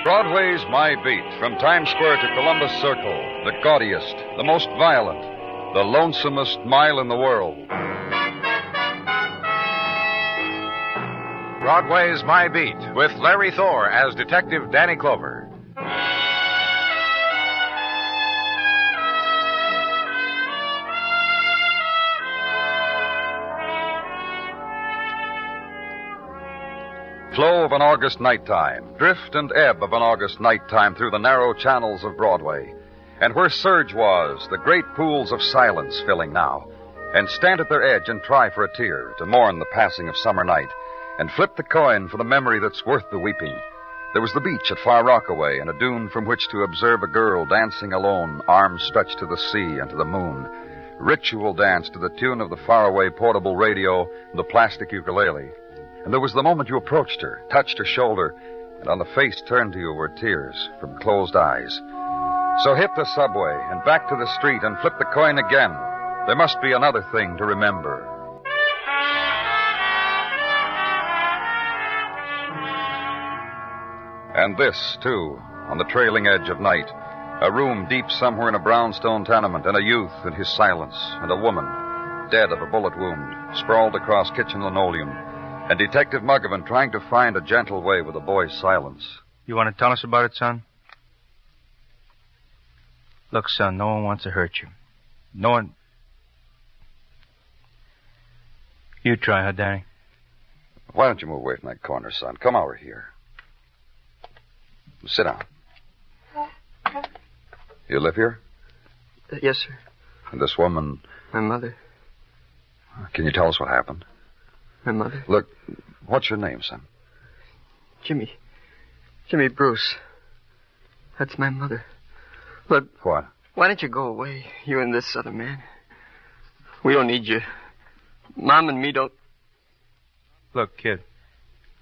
Broadway's My Beat, from Times Square to Columbus Circle, the gaudiest, the most violent, the lonesomest mile in the world. Broadway's My Beat, with Larry Thor as Detective Danny Clover. Flow of an August nighttime, drift and ebb of an August nighttime through the narrow channels of Broadway. And where surge was, the great pools of silence filling now. And stand at their edge and try for a tear to mourn the passing of summer night. And flip the coin for the memory that's worth the weeping. There was the beach at Far Rockaway and a dune from which to observe a girl dancing alone, arms stretched to the sea and to the moon. Ritual dance to the tune of the faraway portable radio and the plastic ukulele. And there was the moment you approached her, touched her shoulder, and on the face turned to you were tears from closed eyes. So hit the subway and back to the street and flip the coin again. There must be another thing to remember. And this, too, on the trailing edge of night. A room deep somewhere in a brownstone tenement, and a youth in his silence, and a woman, dead of a bullet wound, sprawled across kitchen linoleum. And Detective Muggavan trying to find a gentle way with the boy's silence. You want to tell us about it, son? Look, son, no one wants to hurt you. No one... You try, huh, Danny? Why don't you move away from that corner, son? Come over here. Sit down. You live here? Yes, sir. And this woman... My mother. Can you tell us what happened? My mother? Look, what's your name, son? Jimmy. Jimmy Bruce. That's my mother. Look. What? Why don't you go away, you and this other man? We don't need you. Mom and me don't... Look, kid,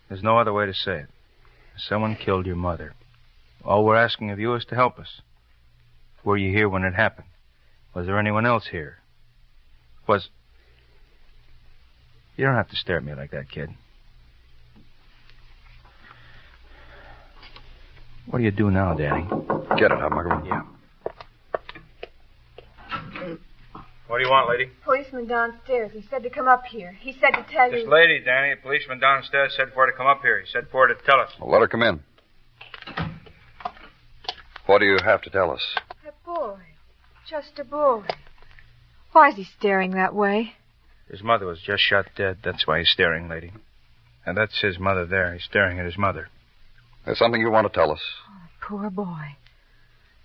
there's no other way to say it. Someone killed your mother. All we're asking of you is to help us. Were you here when it happened? Was there anyone else here? You don't have to stare at me like that, kid. What do you do now, Danny? Get it, huh, Muggavan? Yeah. What do you want, lady? Policeman downstairs. He said to come up here. He said to tell you... This lady, Danny, a policeman downstairs said for her to come up here. He said for her to tell us. Well, let her come in. What do you have to tell us? A boy. Just a boy. Why is he staring that way? His mother was just shot dead. That's why he's staring, lady. And that's his mother there. He's staring at his mother. There's something you want to tell us? Oh, poor boy.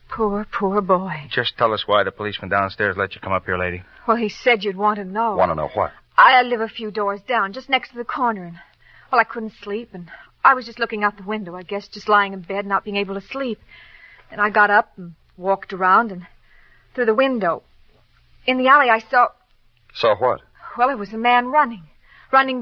Poor boy. Just tell us why the policeman downstairs let you come up here, lady. Well, he said you'd want to know. Want to know what? I live a few doors down, just next to the corner, and, well, I couldn't sleep, and I was just looking out the window, I guess, just lying in bed, not being able to sleep. And I got up and walked around, and through the window. In the alley, I saw... Saw what? Well, it was a man running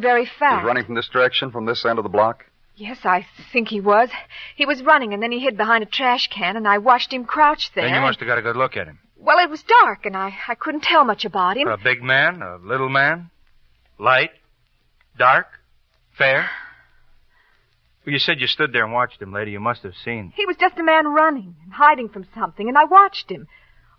very fast. He's running from this direction, from this end of the block? Yes, I think he was. He was running, and then he hid behind a trash can, and I watched him crouch there. Then you must have got a good look at him. Well, it was dark, and I couldn't tell much about him. A big man? A little man? Light? Dark? Fair? Well, you said you stood there and watched him, lady. You must have seen. He was just a man running and hiding from something, and I watched him.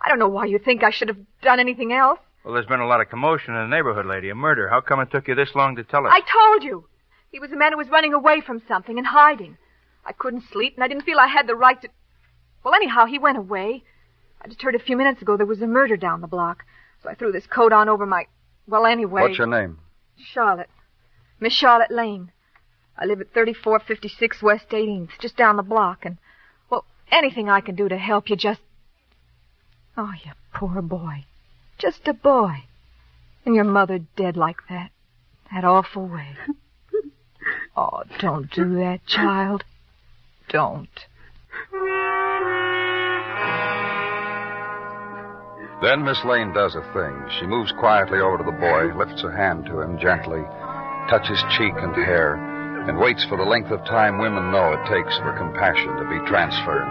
I don't know why you think I should have done anything else. Well, there's been a lot of commotion in the neighborhood, lady. A murder. How come it took you this long to tell us? I told you. He was a man who was running away from something and hiding. I couldn't sleep, and I didn't feel I had the right to... Well, anyhow, he went away. I just heard a few minutes ago there was a murder down the block. So I threw this coat on over my... Well, anyway... What's your name? Charlotte. Miss Charlotte Lane. I live at 3456 West 18th, just down the block, and... Well, anything I can do to help you, just... Oh, you poor boy. Just a boy. And your mother dead like that. That awful way. Oh, don't do that, child. Don't. Then Miss Lane does a thing. She moves quietly over to the boy, lifts her hand to him gently, touches cheek and hair, and waits for the length of time women know it takes for compassion to be transferred.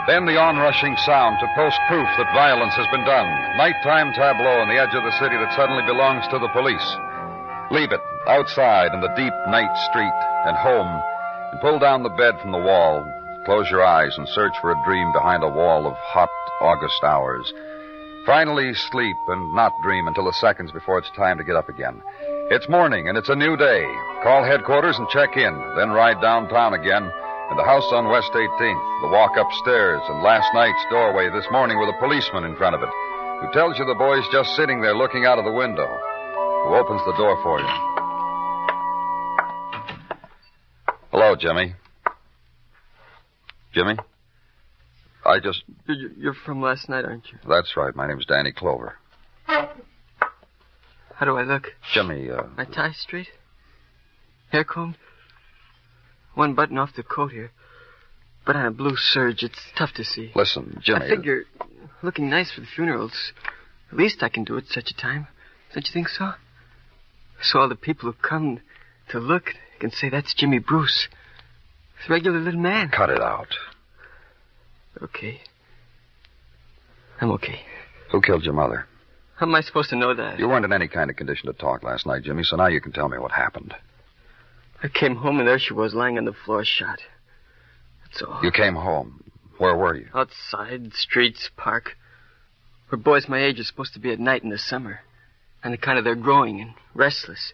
Then the onrushing sound to post proof that violence has been done. Nighttime tableau on the edge of the city that suddenly belongs to the police. Leave it outside in the deep night street and home, and pull down the bed from the wall. close your eyes, and search for a dream behind a wall of hot August hours. Finally sleep and not dream until the seconds before it's time to get up again. It's morning, and it's a new day. Call headquarters and check in, then ride downtown again. And the house on West 18th, the walk upstairs, and last night's doorway this morning with a policeman in front of it, who tells you the boy's just sitting there looking out of the window, who opens the door for you. Hello, Jimmy. Jimmy? You're from last night, aren't you? That's right. My name's Danny Clover. How do I look? Jimmy, My tie straight? Hair combed? One button off the coat here. But on a blue serge, it's tough to see. Listen, Jimmy... I figure looking nice for the funerals. The least I can do at such a time. Don't you think so? So all the people who come to look can say that's Jimmy Bruce. He's a regular little man. Cut it out. Okay. I'm okay. Who killed your mother? How am I supposed to know that? You weren't in any kind of condition to talk last night, Jimmy, so now you can tell me what happened. I came home and there she was lying on the floor shot. That's all. You came home. Where were you? Outside, streets, park. Where boys my age are supposed to be at night in the summer. And the kind of they're growing and restless.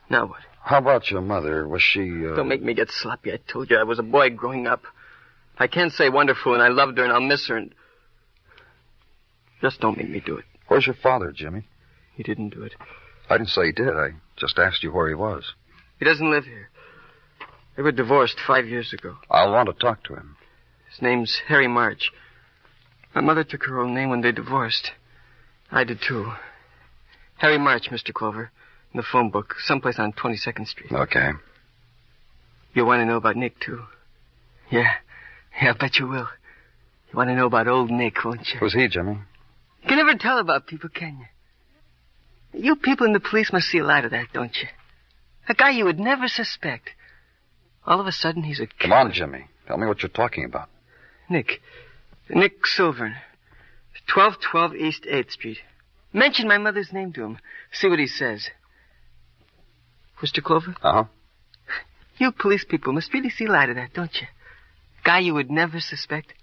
Now what? How about your mother? Was she... Don't make me get sloppy. I told you I was a boy growing up. I can't say wonderful and I loved her and I'll miss her and... Just don't make me do it. Where's your father, Jimmy? He didn't do it. I didn't say he did. I just asked you where he was. He doesn't live here. They were divorced 5 years ago. I'll want to talk to him. His name's Harry March. My mother took her own name when they divorced. I did too. Harry March, Mr. Clover. In the phone book, someplace on 22nd Street. Okay. You'll want to know about Nick, too. Yeah, I bet you will. You want to know about old Nick, won't you? Who's he, Jimmy? You can never tell about people, can you? You people in the police must see a lot of that, don't you? A guy you would never suspect. All of a sudden, he's a killer. Come on, Jimmy. Tell me what you're talking about. Nick Silvern. 1212 East 8th Street. Mention my mother's name to him. See what he says. Mr. Clover? Uh-huh. You police people must really see a lot of that, don't you? A guy you would never suspect.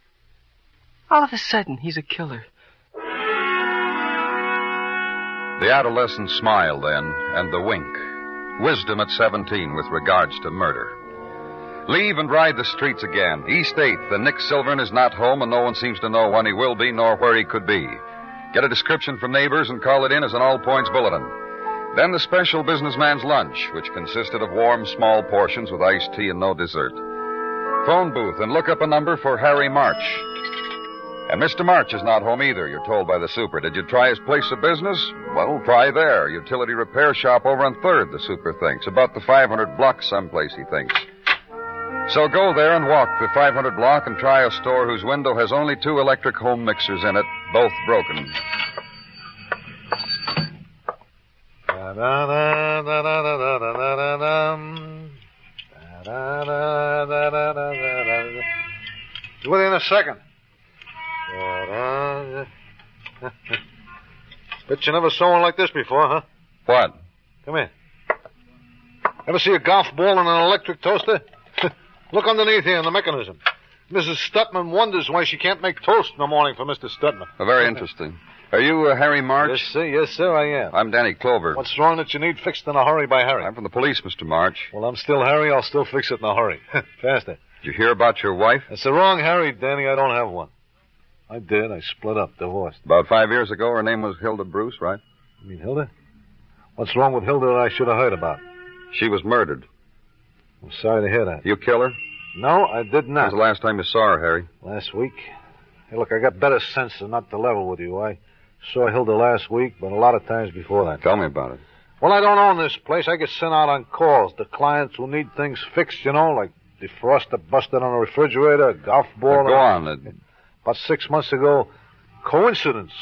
All of a sudden, he's a killer. The adolescent smile, then, and the wink. Wisdom at 17 with regards to murder. Leave and ride the streets again. East 8th, and Nick Silvern is not home, and no one seems to know when he will be nor where he could be. Get a description from neighbors and call it in as an all-points bulletin. Then the special businessman's lunch, which consisted of warm, small portions with iced tea and no dessert. Phone booth and look up a number for Harry March. And Mr. March is not home either, you're told by the super. Did you try his place of business? Well, try there. Utility repair shop over on 3rd, the super thinks. About the 500 block someplace, he thinks. So go there and walk the 500 block and try a store whose window has only 2 electric home mixers in it, both broken. Within a second. Bet you never saw one like this before, huh? What? Come here. Ever see a golf ball in an electric toaster? Look underneath here in the mechanism. Mrs. Stutman wonders why she can't make toast in the morning for Mr. Stutman. Very interesting. Are you Harry March? Yes, sir, I am. I'm Danny Clover. What's wrong that you need fixed in a hurry by Harry? I'm from the police, Mr. March. Well, I'm still Harry. I'll still fix it in a hurry. Faster. Did you hear about your wife? That's the wrong Harry, Danny. I don't have one. I did. I split up, divorced. About 5 years ago, her name was Hilda Bruce, right? You mean Hilda? What's wrong with Hilda that I should have heard about? She was murdered. I'm sorry to hear that. You kill her? No, I did not. When's the last time you saw her, Harry? Last week. Hey, look, I got better sense than not to level with you. I saw Hilda last week, but a lot of times before that. Tell me about it. Well, I don't own this place. I get sent out on calls to clients who need things fixed, you know, like defroster busted on a refrigerator, a golf ball. Go on. About 6 months ago, coincidence.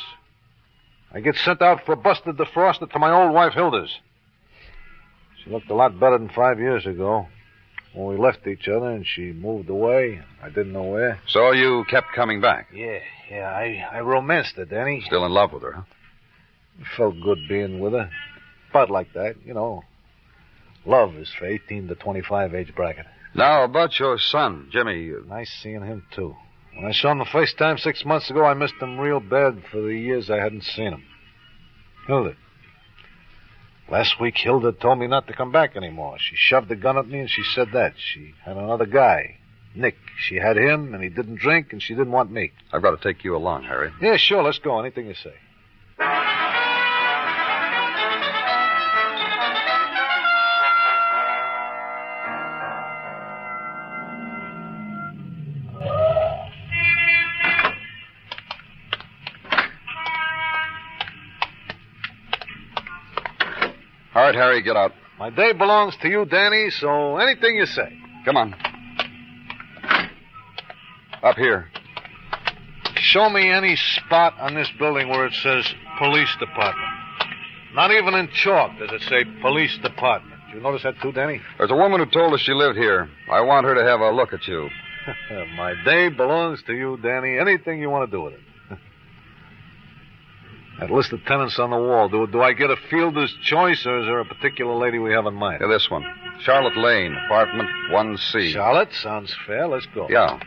I get sent out for a busted defroster to my old wife, Hilda's. She looked a lot better than 5 years ago. When we left each other and she moved away, I didn't know where. So you kept coming back? Yeah, I romanced her, Danny. Still in love with her, huh? It felt good being with her. But like that, you know. Love is for 18 to 25 age bracket. Now, about your son, Jimmy. Nice seeing him, too. When I saw him the first time 6 months ago, I missed him real bad for the years I hadn't seen him. Hilda. Last week, Hilda told me not to come back anymore. She shoved a gun at me and she said that. She had another guy, Nick. She had him, and he didn't drink, and she didn't want me. I've got to take you along, Harry. Yeah, sure, let's go. Anything you say. All right, Harry, get out. My day belongs to you, Danny, so anything you say. Come on. Up here. Show me any spot on this building where it says police department. Not even in chalk does it say police department. You notice that too, Danny? There's a woman who told us she lived here. I want her to have a look at you. My day belongs to you, Danny. Anything you want to do with it. That list of tenants on the wall, do I get a fielder's choice, or is there a particular lady we have in mind? Yeah, this one. Charlotte Lane, apartment 1C. Charlotte? Sounds fair. Let's go. Yeah.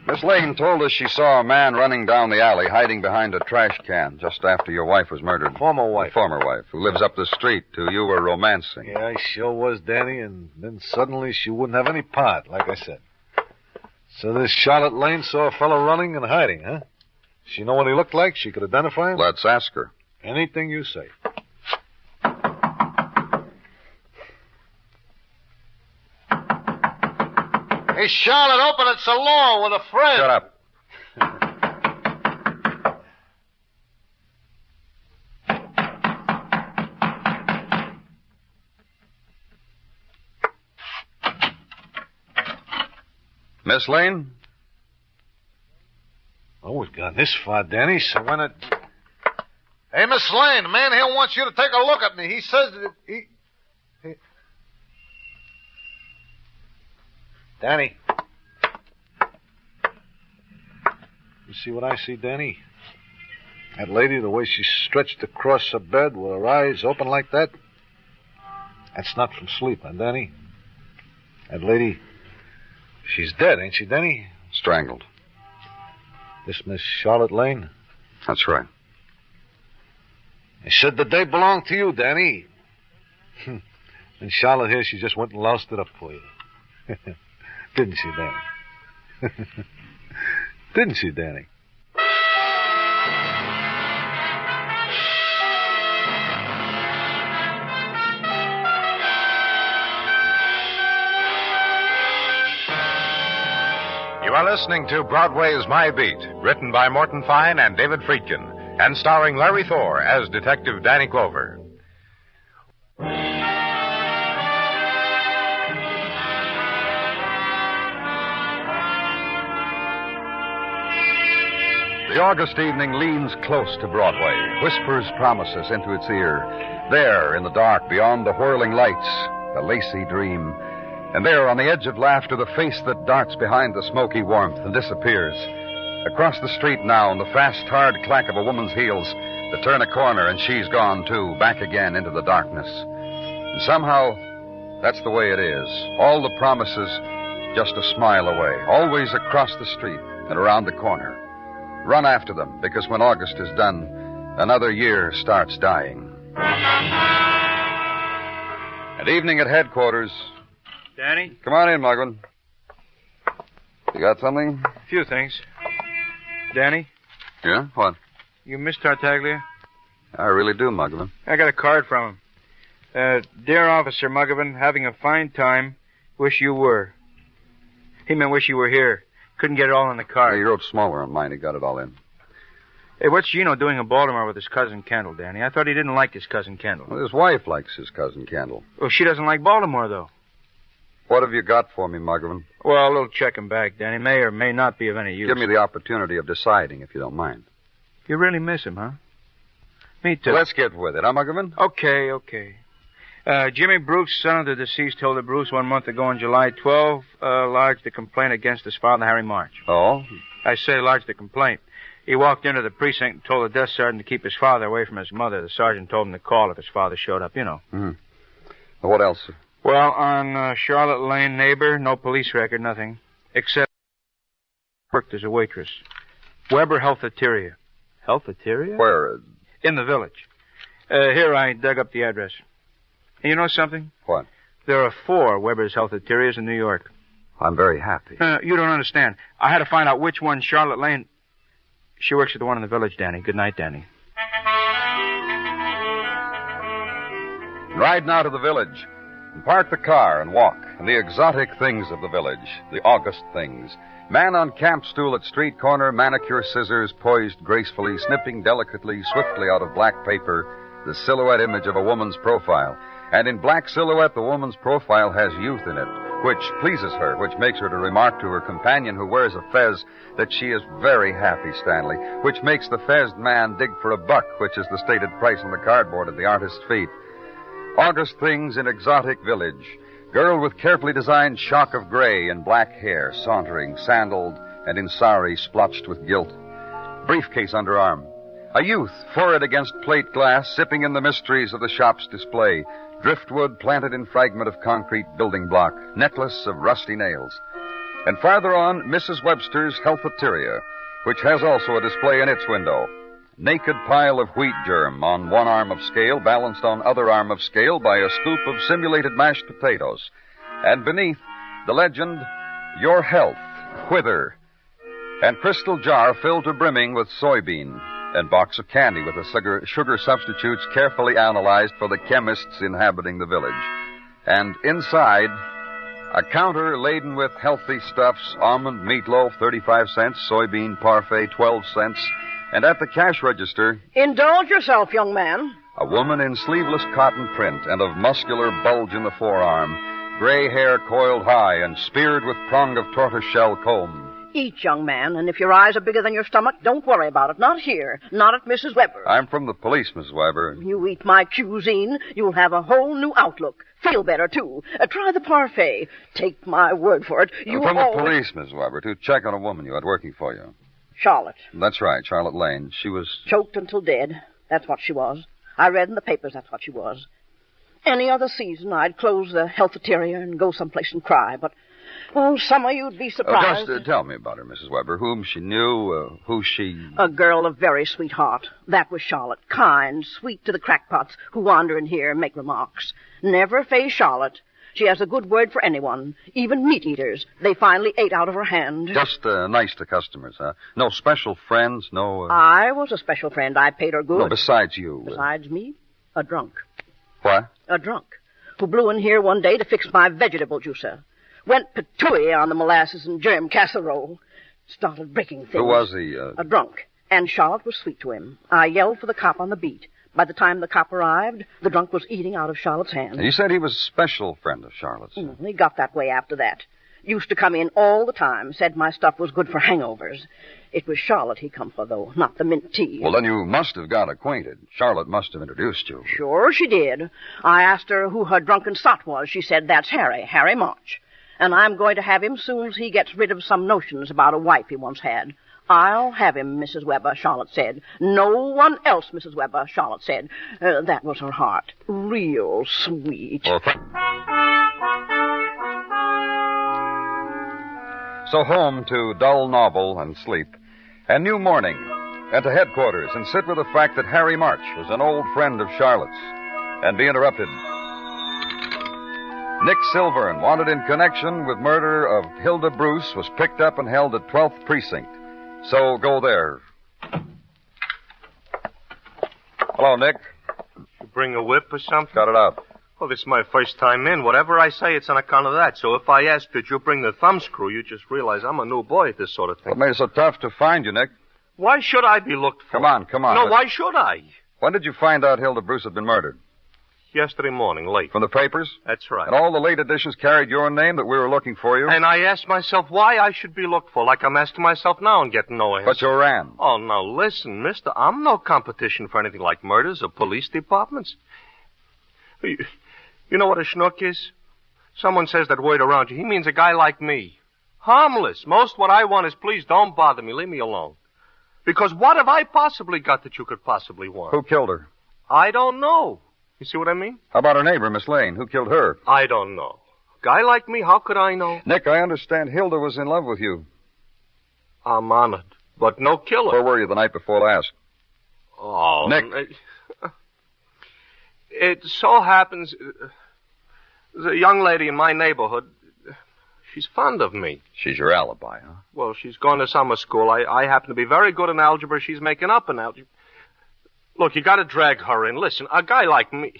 Miss Lane told us she saw a man running down the alley, hiding behind a trash can, just after your wife was murdered. Former wife. Former wife, who lives up the street, who you were romancing. Yeah, I sure was, Danny, and then suddenly she wouldn't have any part, like I said. So this Charlotte Lane saw a fellow running and hiding, huh? She know what he looked like? She could identify him? Let's ask her. Anything you say. Hey, Charlotte, open it. It's a law with a friend. Shut up. Miss Lane? Oh, we've gone this far, Danny, so when it... Hey, Miss Lane, the man here wants you to take a look at me. He says that he... Danny. You see what I see, Danny? That lady, the way she's stretched across her bed with her eyes open like that, that's not from sleep, huh, Danny? That lady, she's dead, ain't she, Danny? Strangled. This Miss Charlotte Lane? That's right. I said the day belonged to you, Danny. And Charlotte here, she just went and loused it up for you. Didn't she, Danny? Didn't she, Danny? You are listening to Broadway's My Beat, written by Morton Fine and David Friedkin, and starring Larry Thor as Detective Danny Clover. The August evening leans close to Broadway, whispers promises into its ear. There, in the dark, beyond the whirling lights, the lacy dream. And there, on the edge of laughter, the face that darts behind the smoky warmth and disappears. Across the street now, and the fast, hard clack of a woman's heels, to turn a corner, and she's gone, too, back again into the darkness. And somehow, that's the way it is. All the promises, just a smile away, always across the street and around the corner. Run after them, because when August is done, another year starts dying. At evening at headquarters... Danny? Come on in, Mugwin. You got something? A few things. Danny? Yeah? What? You miss Tartaglia? I really do, Mugwin. I got a card from him. Dear Officer Mugwin, having a fine time. Wish you were. He meant wish you were here. Couldn't get it all in the card. He wrote smaller on mine. He got it all in. Hey, what's Gino doing in Baltimore with his cousin Kendall, Danny? I thought he didn't like his cousin Kendall. Well, his wife likes his cousin Kendall. Well, she doesn't like Baltimore, though. What have you got for me, Mugwin? Well, a little check and back, Danny. May or may not be of any use. Give me the opportunity of deciding, if you don't mind. You really miss him, huh? Me too. Let's get with it, huh, Mugwin? Okay. Jimmy Bruce, son of the deceased, Hilda Bruce, 1 month ago on July 12, lodged a complaint against his father, Harry March. Oh? I say lodged a complaint. He walked into the precinct and told the desk sergeant to keep his father away from his mother. The sergeant told him to call if his father showed up, you know. Mm-hmm. What else? Well, on Charlotte Lane, neighbor, no police record, nothing. Except worked as a waitress. Weber Healthateria. Healthateria? Where? In the village. Here, I dug up the address. And you know something? What? There are 4 Weber's Healthaterias in New York. I'm very happy. You don't understand. I had to find out which one Charlotte Lane... She works at the one in the village, Danny. Good night, Danny. Ride now to the village and park the car and walk. And the exotic things of the village, the August things. Man on camp stool at street corner, manicure scissors poised gracefully, snipping delicately, swiftly out of black paper, the silhouette image of a woman's profile. And in black silhouette, the woman's profile has youth in it, which pleases her, which makes her to remark to her companion who wears a fez that she is very happy, Stanley, which makes the fezzed man dig for $1, which is the stated price on the cardboard at the artist's feet. August things in exotic village. Girl with carefully designed shock of gray and black hair, sauntering, sandaled, and in sari splotched with gilt. Briefcase under arm. A youth, forehead against plate glass, sipping in the mysteries of the shop's display. Driftwood planted in fragment of concrete building block. Necklace of rusty nails. And farther on, Mrs. Webster's Healthateria, which has also a display in its window. Naked pile of wheat germ on one arm of scale, balanced on other arm of scale by a scoop of simulated mashed potatoes. And beneath, the legend, Your Health, Whither. And crystal jar filled to brimming with soybean. And box of candy with the sugar substitutes carefully analyzed for the chemists inhabiting the village. And inside, a counter laden with healthy stuffs, almond meatloaf, 35 cents, soybean parfait, 12 cents. And at the cash register... Indulge yourself, young man. A woman in sleeveless cotton print and of muscular bulge in the forearm, gray hair coiled high and speared with prong of tortoiseshell comb. Eat, young man, and if your eyes are bigger than your stomach, don't worry about it. Not here. Not at Mrs. Weber. I'm from the police, Mrs. Weber. You eat my cuisine, you'll have a whole new outlook. Feel better, too. Try the parfait. Take my word for it. I'm from the police, Mrs. Weber, to check on a woman you had working for you. Charlotte. That's right, Charlotte Lane. She was... Choked until dead. That's what she was. I read in the papers that's what she was. Any other season, I'd close the Healthateria and go someplace and cry, but... Oh, summer, you'd be surprised. Just tell me about her, Mrs. Weber. Whom she knew, who she... A girl of very sweet heart. That was Charlotte. Kind, sweet to the crackpots who wander in here and make remarks. Never faze Charlotte. She has a good word for anyone, even meat eaters. They finally ate out of her hand. Just nice to customers, huh? No special friends, no... I was a special friend. I paid her good. No, besides you. Besides me? A drunk. What? A drunk. Who blew in here one day to fix my vegetable juicer. Went patooey on the molasses and germ casserole. Started breaking things. Who was he? A drunk. And Charlotte was sweet to him. I yelled for the cop on the beat. By the time the cop arrived, the drunk was eating out of Charlotte's hand. You said he was a special friend of Charlotte's. He got that way after that. Used to come in all the time. Said my stuff was good for hangovers. It was Charlotte he come for, though, not the mint tea. Well, then you must have got acquainted. Charlotte must have introduced you. Sure she did. I asked her who her drunken sot was. She said, that's Harry March. And I'm going to have him soon as he gets rid of some notions about a wife he once had. I'll have him, Mrs. Weber, Charlotte said. No one else, Mrs. Weber, Charlotte said. That was her heart. Real sweet. Well, so home to dull novel and sleep. And new morning. And to headquarters and sit with the fact that Harry March was an old friend of Charlotte's. And be interrupted. Nick Silvern, wanted in connection with murder of Hilda Bruce, was picked up and held at 12th Precinct. So go there. Hello, Nick. You bring a whip or something? Got it out. Well, this is my first time in. Whatever I say, it's on account of that. So if I ask that you bring the thumbscrew, you just realize I'm a new boy at this sort of thing. What made it so tough to find you, Nick? Why should I be looked for? Come on. No, why should I? When did you find out Hilda Bruce had been murdered? Yesterday morning, late. From the papers? That's right. And all the late editions carried your name that we were looking for you? And I asked myself why I should be looked for, like I'm asking myself now and getting no answer. But you ran. Oh, now listen, mister. I'm no competition for anything like murders or police departments. You know what a schnook is? Someone says that word around you. He means a guy like me. Harmless. Most what I want is please don't bother me. Leave me alone. Because what have I possibly got that you could possibly want? Who killed her? I don't know. You see what I mean? How about her neighbor, Miss Lane? Who killed her? I don't know. Guy like me, how could I know? Nick, I understand Hilda was in love with you. I'm honored, but no killer. Where were you the night before last? Oh, Nick. It so happens there's a young lady in my neighborhood. She's fond of me. She's your alibi, huh? Well, she's going to summer school. I happen to be very good in algebra. She's making up in algebra. Look, you got to drag her in. Listen, a guy like me...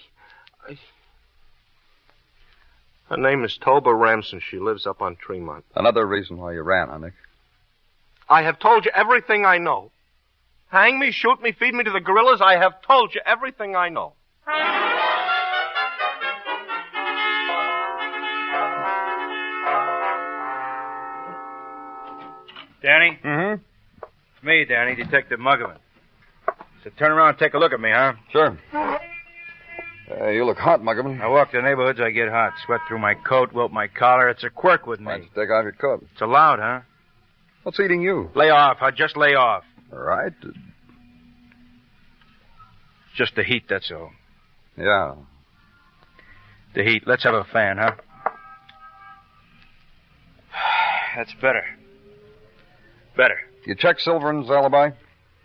Her name is Toba Ramson. She lives up on Tremont. Another reason why you ran, huh, Nick? I have told you everything I know. Hang me, shoot me, feed me to the gorillas. I have told you everything I know. Danny? Mm-hmm. It's me, Danny, Detective Muggerman. So turn around and take a look at me, huh? Sure. You look hot, Muggerman. I walk the neighborhoods, I get hot. Sweat through my coat, wilt my collar. It's a quirk with me. Why don't you take off your coat? It's allowed, huh? What's eating you? Lay off. I'll just lay off. All right. Just the heat, that's all. Yeah. The heat. Let's have a fan, huh? That's better. Better. You check Silverman's alibi?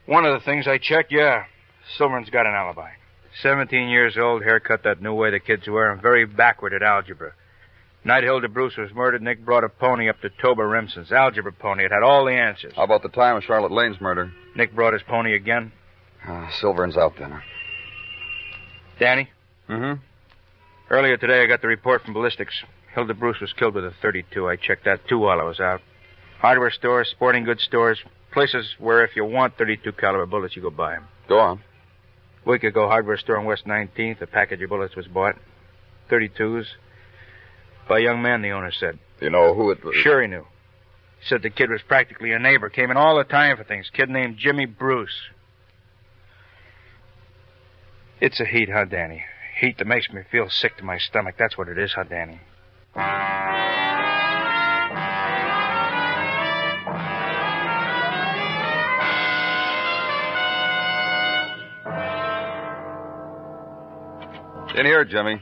One of the things I checked, yeah. Silverman's got an alibi. 17 years old, haircut that new way the kids wear, and very backward at algebra. Night Hilda Bruce was murdered, Nick brought a pony up to Toba Remsen's algebra pony. It had all the answers. How about the time of Charlotte Lane's murder? Nick brought his pony again. Silverman's out then. Danny? Mm-hmm. Earlier today, I got the report from ballistics. Hilda Bruce was killed with a .32. I checked that, too, while I was out. Hardware stores, sporting goods stores, places where if you want .32 caliber bullets, you go buy them. Go on. A week ago, hardware store on West 19th, a package of bullets was bought. .32s. By a young man, the owner said. Do you know who it was? Sure he knew. He said the kid was practically a neighbor. Came in all the time for things. Kid named Jimmy Bruce. It's a heat, huh, Danny? Heat that makes me feel sick to my stomach. That's what it is, huh, Danny? In here, Jimmy.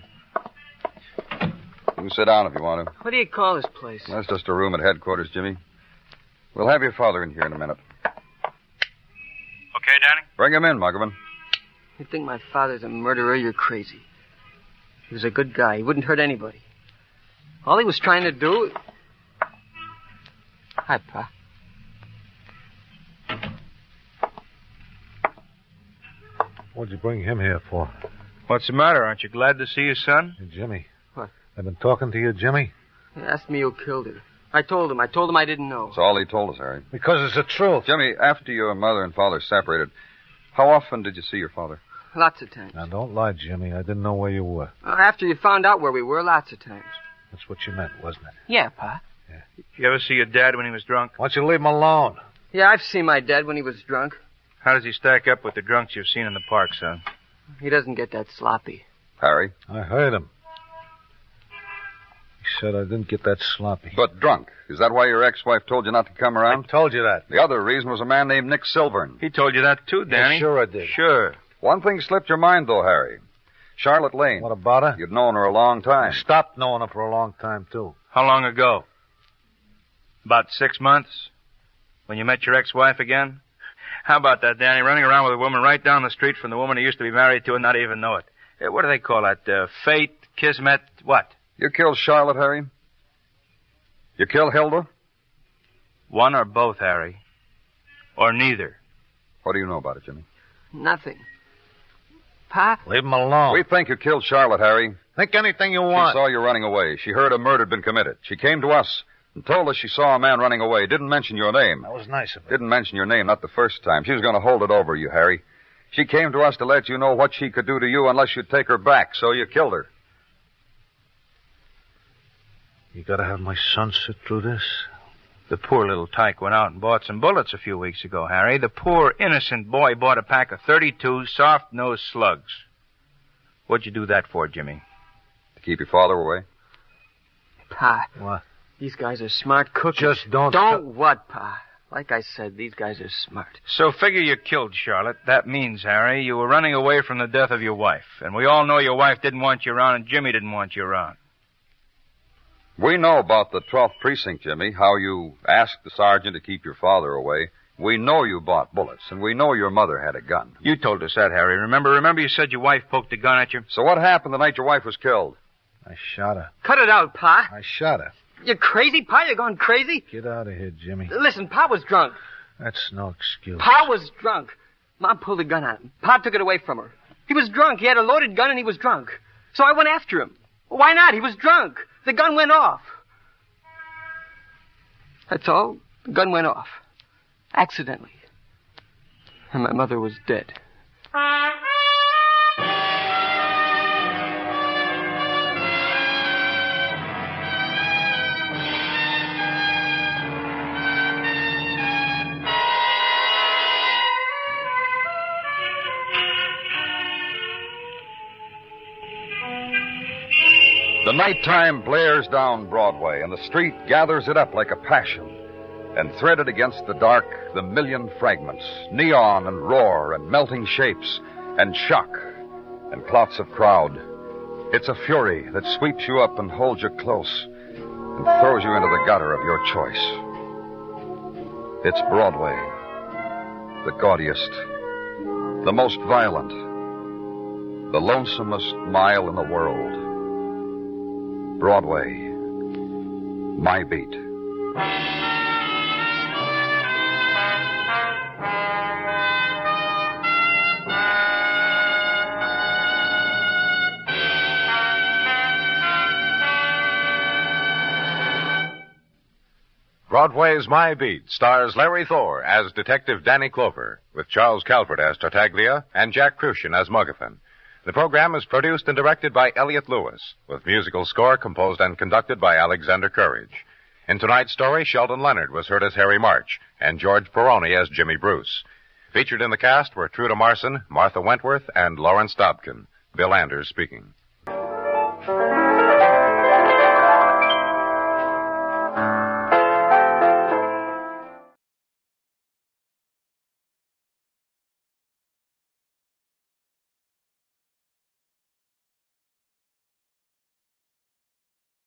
You can sit down if you want to. What do you call this place? That's just a room at headquarters, Jimmy. We'll have your father in here in a minute. Okay, Danny? Bring him in, Muggerman. You think my father's a murderer? You're crazy. He was a good guy. He wouldn't hurt anybody. All he was trying to do... Hi, Pa. What'd you bring him here for? What's the matter? Aren't you glad to see your son? Hey, Jimmy. What? I've been talking to you, Jimmy. He asked me who killed her. I told him I didn't know. That's all he told us, Harry. Because it's the truth. Jimmy, after your mother and father separated, how often did you see your father? Lots of times. Now, don't lie, Jimmy. I didn't know where you were. After you found out where we were, lots of times. That's what you meant, wasn't it? Yeah, Pa. You ever see your dad when he was drunk? Why don't you leave him alone? Yeah, I've seen my dad when he was drunk. How does he stack up with the drunks you've seen in the park, son? He doesn't get that sloppy. Harry? I heard him. He said I didn't get that sloppy. But drunk. Is that why your ex-wife told you not to come around? I told you that. The other reason was a man named Nick Silvern. He told you that too, Danny. Yeah, sure I did. Sure. One thing slipped your mind, though, Harry. Charlotte Lane. What about her? You'd known her a long time. I stopped knowing her for a long time, too. How long ago? About 6 months? When you met your ex-wife again? How about that, Danny? Running around with a woman right down the street from the woman he used to be married to and not even know it. What do they call that? Fate? Kismet? What? You killed Charlotte, Harry? You killed Hilda? One or both, Harry. Or neither. What do you know about it, Jimmy? Nothing. Pa? Leave him alone. We think you killed Charlotte, Harry. Think anything you She want. saw you running away. She heard a murder had been committed. She came to us and told us she saw a man running away. Didn't mention your name. That was nice of her. Didn't mention your name, not the first time. She was going to hold it over you, Harry. She came to us to let you know what she could do to you unless you'd take her back, so you killed her. You gotta have my son sit through this? The poor little tyke went out and bought some bullets a few weeks ago, Harry. The poor, innocent boy bought a pack of 32 soft-nosed slugs. What'd you do that for, Jimmy? To keep your father away? Pa. What? These guys are smart cookies. Just don't... Don't what, Pa? Like I said, these guys are smart. So figure you killed Charlotte. That means, Harry, you were running away from the death of your wife. And we all know your wife didn't want you around and Jimmy didn't want you around. We know about the 12th precinct, Jimmy, how you asked the sergeant to keep your father away. We know you bought bullets, and we know your mother had a gun. You told us that, Harry. Remember you said your wife poked a gun at you? So what happened the night your wife was killed? I shot her. Cut it out, Pa. I shot her. You're crazy, Pa? You're going crazy? Get out of here, Jimmy. Listen, Pa was drunk. That's no excuse. Pa was drunk. Mom pulled a gun on him. Pa took it away from her. He was drunk. He had a loaded gun and he was drunk. So I went after him. Why not? He was drunk. The gun went off. That's all. The gun went off. Accidentally. And my mother was dead. The nighttime blares down Broadway, and the street gathers it up like a passion. And threaded against the dark, the million fragments, neon and roar and melting shapes, and shock and clots of crowd. It's a fury that sweeps you up and holds you close and throws you into the gutter of your choice. It's Broadway, the gaudiest, the most violent, the lonesomest mile in the world. Broadway, my beat. Broadway's My Beat stars Larry Thor as Detective Danny Clover, with Charles Calvert as Tartaglia and Jack Crucian as Muggavan. The program is produced and directed by Elliott Lewis, with musical score composed and conducted by Alexander Courage. In tonight's story, Sheldon Leonard was heard as Harry March, and George Peroni as Jimmy Bruce. Featured in the cast were Truda Marson, Martha Wentworth, and Lawrence Dobkin. Bill Anders speaking.